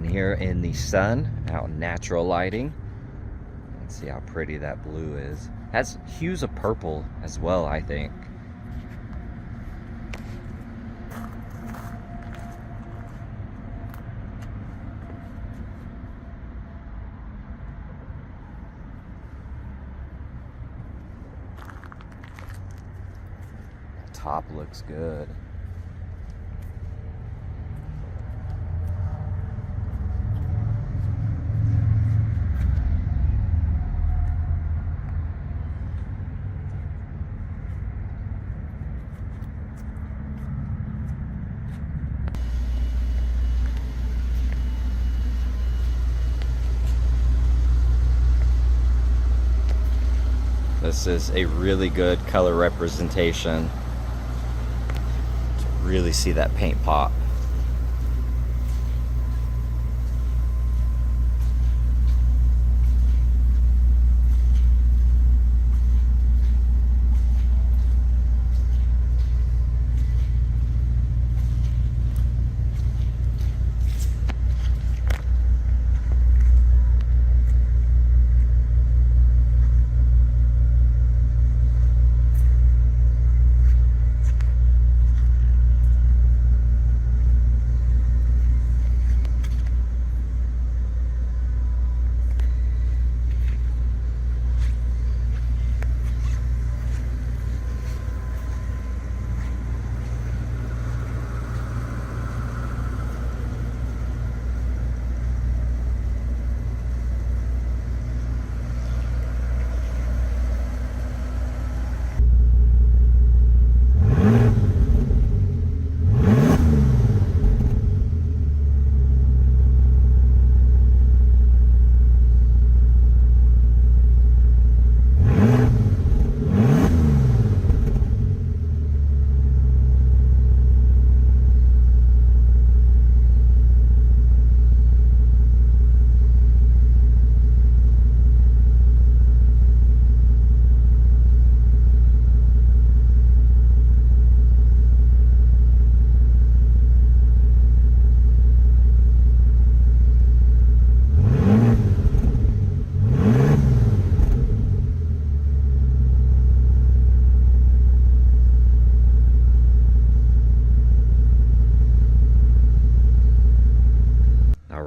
And here in the sun, out in natural lighting, let's see how pretty that blue is. Has hues of purple as well, I think. Top looks good. This is a really good color representation. Really see that paint pop.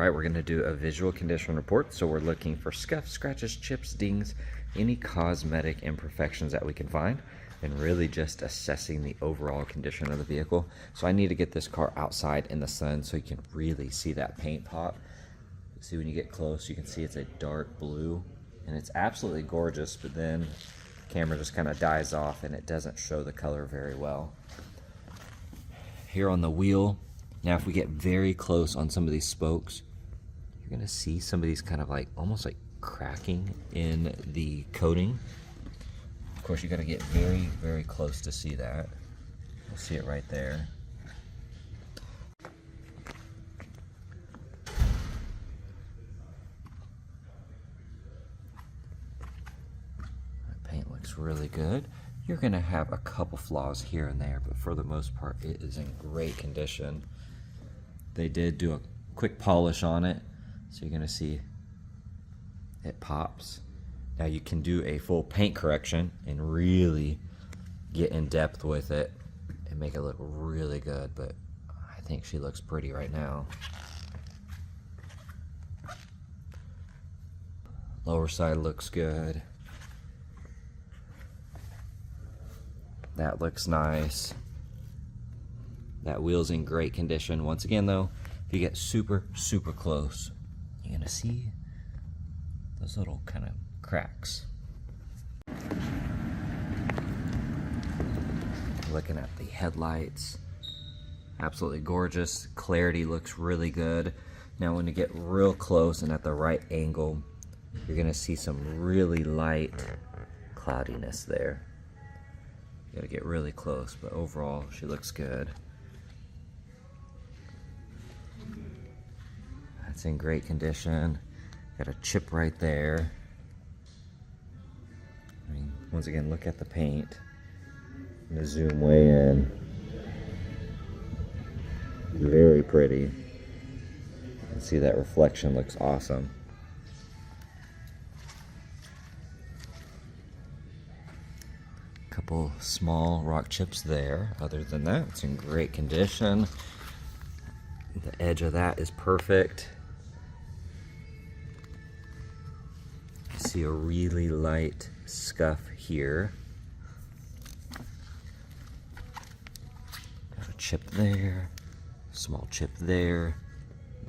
We're going to do a visual condition report. So we're looking for scuffs, scratches, chips, dings, any cosmetic imperfections that we can find, and really just assessing the overall condition of the vehicle. So I need to get this car outside in the sun so you can really see that paint pop. See, when you get close, you can see it's a dark blue, and it's absolutely gorgeous, but then the camera just kind of dies off and it doesn't show the color very well. Here on the wheel, now if we get very close on some of these spokes, you're gonna see some of these kind of like almost like cracking in the coating. Of course, you gotta get very, very close to see that. You'll see it right there. That paint looks really good. You're gonna have a couple flaws here and there, but for the most part, it is in great condition. They did do a quick polish on it, so you're gonna see it pops. Now you can do a full paint correction and really get in depth with it and make it look really good, but I think she looks pretty right now. Lower side looks good. That looks nice. That wheel's in great condition. Once again though, if you get super, super close, you're gonna see those little kind of cracks. Looking at the headlights, absolutely gorgeous. Clarity looks really good. Now when you get real close and at the right angle, you're gonna see some really light cloudiness there. You gotta get really close, but overall she looks good. That's in great condition. Got a chip right there. I mean, once again, look at the paint. I'm gonna zoom way in. Very pretty. You can see that reflection looks awesome. Couple small rock chips there. Other than that, it's in great condition. The edge of that is perfect. You see a really light scuff here. Got a chip there, small chip there.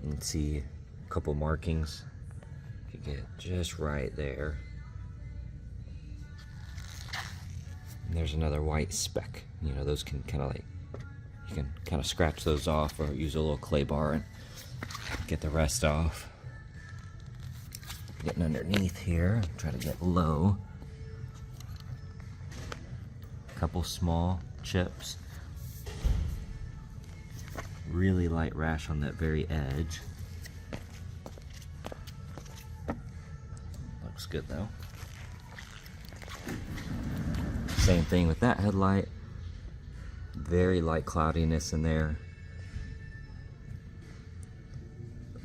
You can see a couple markings. You get just right there. And there's another white speck. You know, those can kind of like, you can kind of scratch those off or use a little clay bar and get the rest off. Getting underneath here, try to get low. A couple small chips. Really light rash on that very edge. Looks good though. Same thing with that headlight. Very light cloudiness in there.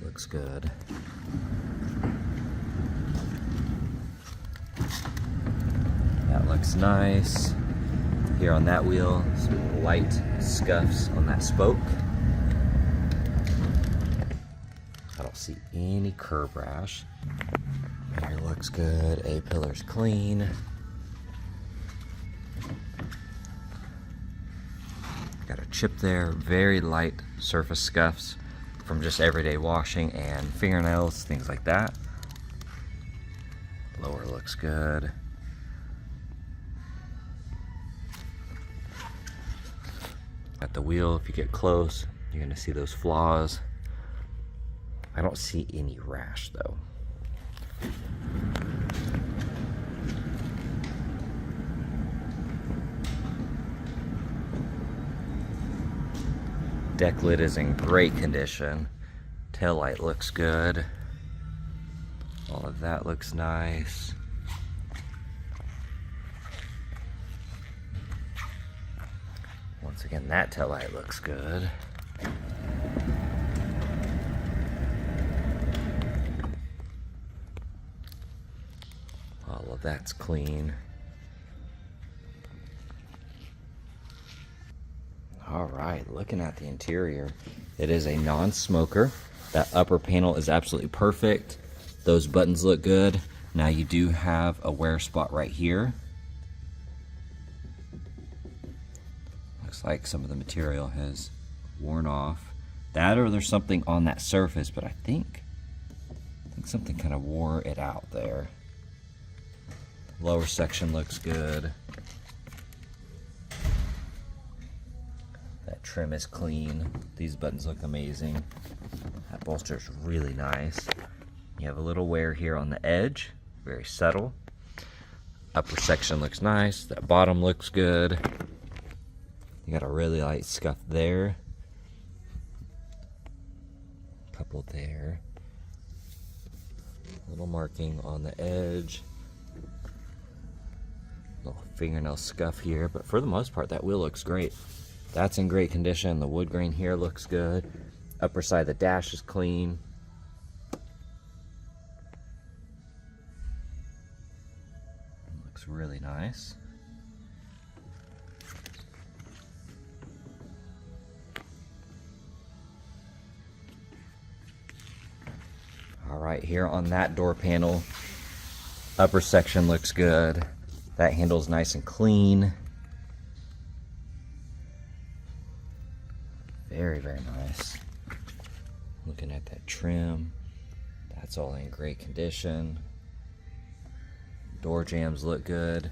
Looks good. That looks nice. Here on that wheel, some light scuffs on that spoke. I don't see any curb rash. Here looks good. A-pillar's clean. Got a chip there, very light surface scuffs from just everyday washing and fingernails, things like that. Lower looks good. At the wheel, if you get close, you're gonna see those flaws. I don't see any rash though. Deck lid is in great condition. Taillight looks good. All of that looks nice. Once again, that taillight looks good. All of that's clean. All right, looking at the interior, it is a non-smoker. That upper panel is absolutely perfect. Those buttons look good. Now you do have a wear spot right here. Looks like some of the material has worn off. That or there's something on that surface, but I think something kind of wore it out there. Lower section looks good. That trim is clean. These buttons look amazing. That bolster is really nice. You have a little wear here on the edge, very subtle. Upper section looks nice. That bottom looks good. You got a really light scuff there. Couple there. Little marking on the edge. Little fingernail scuff here, but for the most part, that wheel looks great. That's in great condition. The wood grain here looks good. Upper side of the dash is clean. Looks really nice. All right, here on that door panel, upper section looks good. That handle's nice and clean. Very, very nice. Looking at that trim, that's all in great condition. Door jambs look good.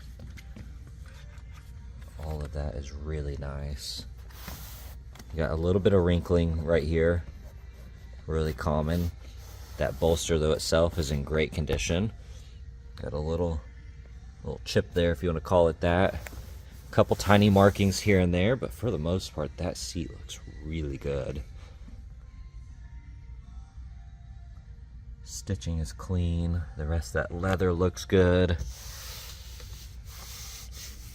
All of that is really nice. You got a little bit of wrinkling right here, really common. That bolster though itself is in great condition. Got a little chip there, if you want to call it that. A couple tiny markings here and there, but for the most part, that seat looks really good. Stitching is clean. The rest of that leather looks good.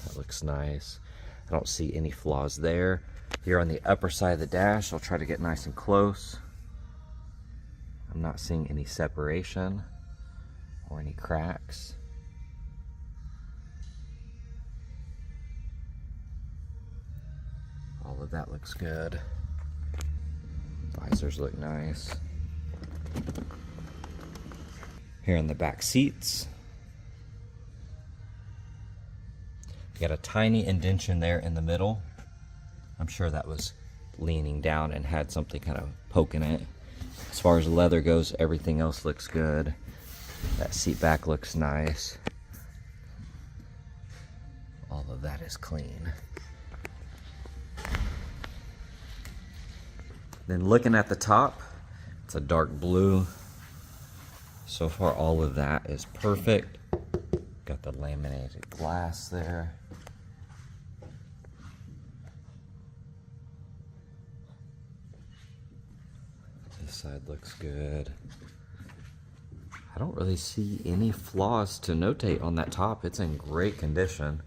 That looks nice. I don't see any flaws there. Here on the upper side of the dash, I'll try to get nice and close. I'm not seeing any separation or any cracks. All of that looks good. Visors look nice. Here in the back seats, got a tiny indentation there in the middle. I'm sure that was leaning down and had something kind of poking it. As far as leather goes, everything else looks good. That seat back looks nice. All of that is clean. Then looking at the top, it's a dark blue. So far all of that is perfect. Got the laminated glass there. This side looks good. I don't really see any flaws to notate on that top. It's in great condition.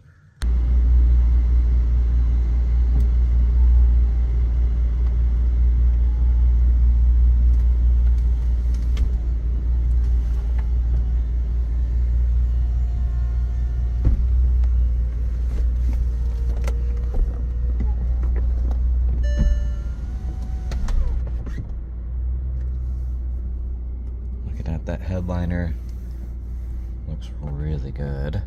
That headliner looks really good.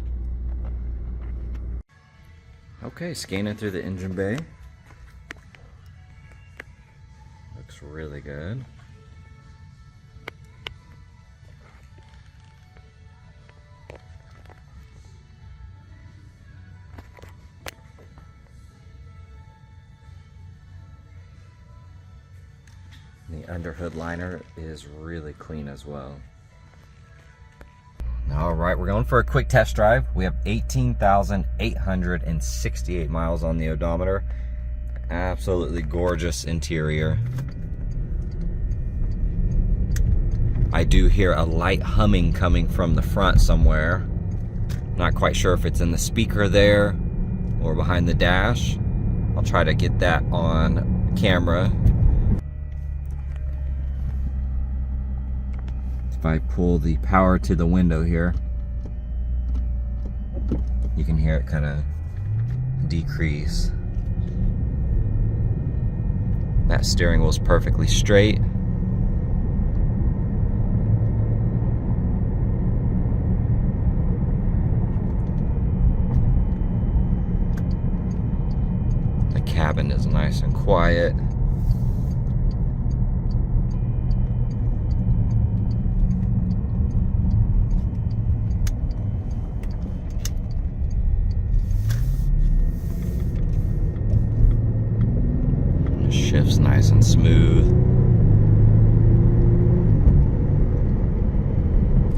Okay, scanning through the engine bay. Looks really good. The underhood liner is really clean as well. All right, we're going for a quick test drive. We have 18,868 miles on the odometer. Absolutely gorgeous interior. I do hear a light humming coming from the front somewhere. Not quite sure if it's in the speaker there or behind the dash. I'll try to get that on camera. If I pull the power to the window here, you can hear it kind of decrease. That steering wheel's perfectly straight. The cabin is nice and quiet. Shift's nice and smooth.